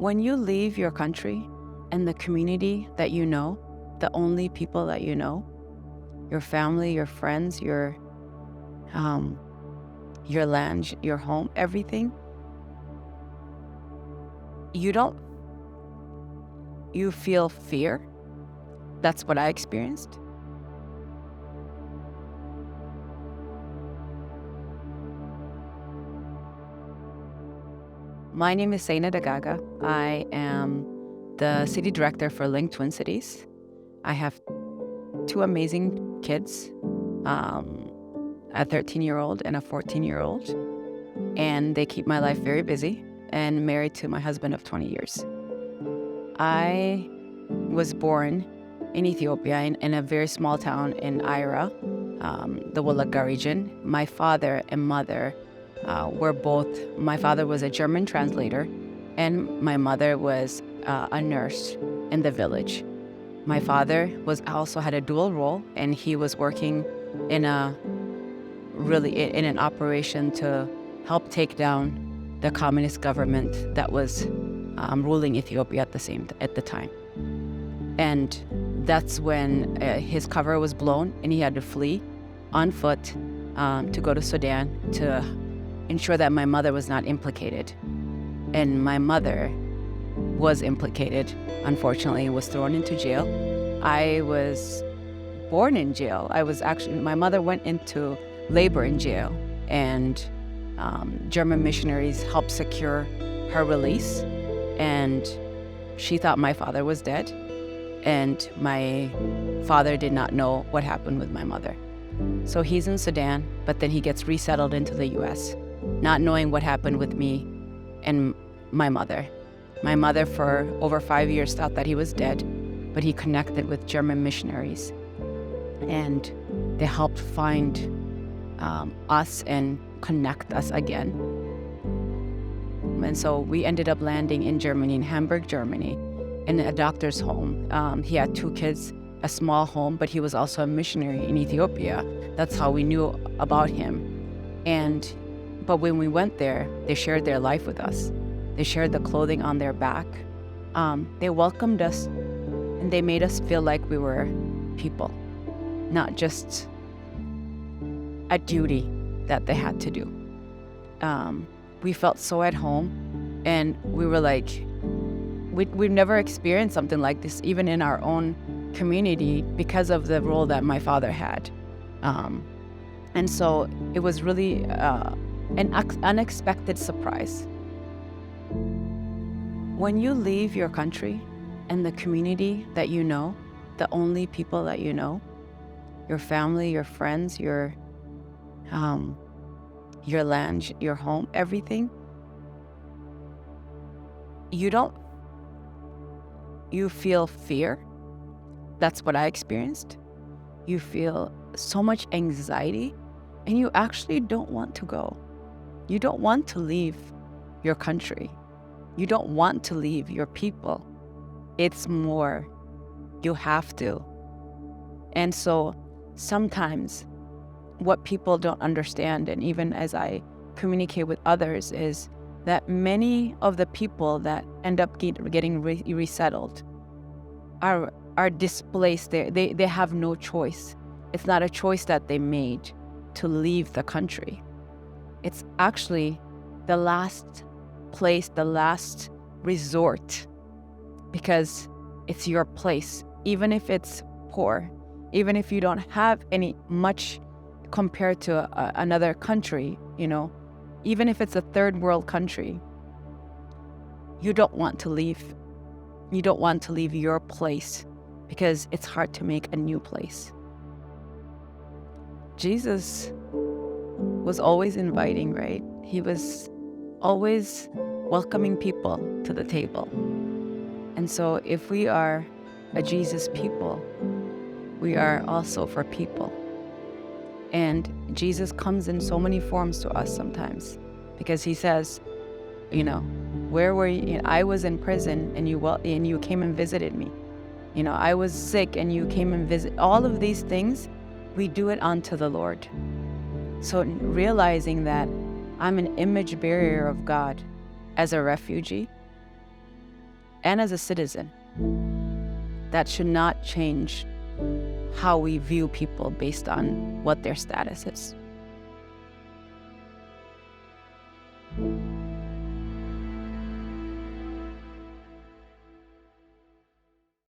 When you leave your country and the community that you know, the only people that you know, your family, your friends, your land, your home, everything, you feel fear. That's what I experienced. My name is Sena DaGaGa. I am the city director for Link Twin Cities. I have two amazing kids, a 13-year-old and a 14-year-old, and they keep my life very busy, and married to my husband of 20 years. I was born in Ethiopia in a very small town in Ira, the Wolaga region. My father and mother my father was a German translator, and my mother was a nurse in the village. My father also had a dual role, and he was working in an operation to help take down the communist government that was ruling Ethiopia at the time. And that's when his cover was blown, and he had to flee on foot to go to Sudan to ensure that my mother was not implicated. And my mother was implicated, unfortunately, and was thrown into jail. I was born in jail. My mother went into labor in jail, and German missionaries helped secure her release. And she thought my father was dead, and my father did not know what happened with my mother. So he's in Sudan, but then he gets resettled into the U.S., not knowing what happened with me and my mother. My mother, for over 5 years, thought that he was dead, but he connected with German missionaries, and they helped find us and connect us again. And so we ended up landing in Germany, in Hamburg, Germany, in a doctor's home. He had two kids, a small home, but he was also a missionary in Ethiopia. That's how we knew about him. But when we went there, they shared their life with us. They shared the clothing on their back. They welcomed us, and they made us feel like we were people, not just a duty that they had to do. We felt so at home, and we were like, we've never experienced something like this, even in our own community, because of the role that my father had. And so it was really an unexpected surprise. When you leave your country and the community that you know, the only people that you know, your family, your friends, your land, your home, everything, you feel fear. That's what I experienced. You feel so much anxiety, and you actually don't want to go. You don't want to leave your country. You don't want to leave your people. It's more, you have to. And so sometimes what people don't understand, and even as I communicate with others, is that many of the people that end up getting resettled are displaced. They have no choice. It's not a choice that they made to leave the country. It's actually the last place, the last resort, because it's your place. Even if it's poor, even if you don't have much compared to another country, even if it's a third world country, you don't want to leave. You don't want to leave your place, because it's hard to make a new place. Jesus was always inviting, right? He was always welcoming people to the table. And so if we are a Jesus people, we are also for people. And Jesus comes in so many forms to us sometimes, because he says, where were you? I was in prison and you came and visited me. I was sick and you came and visited. All of these things, we do it unto the Lord. So realizing that I'm an image bearer of God as a refugee, and as a citizen. That should not change how we view people based on what their status is.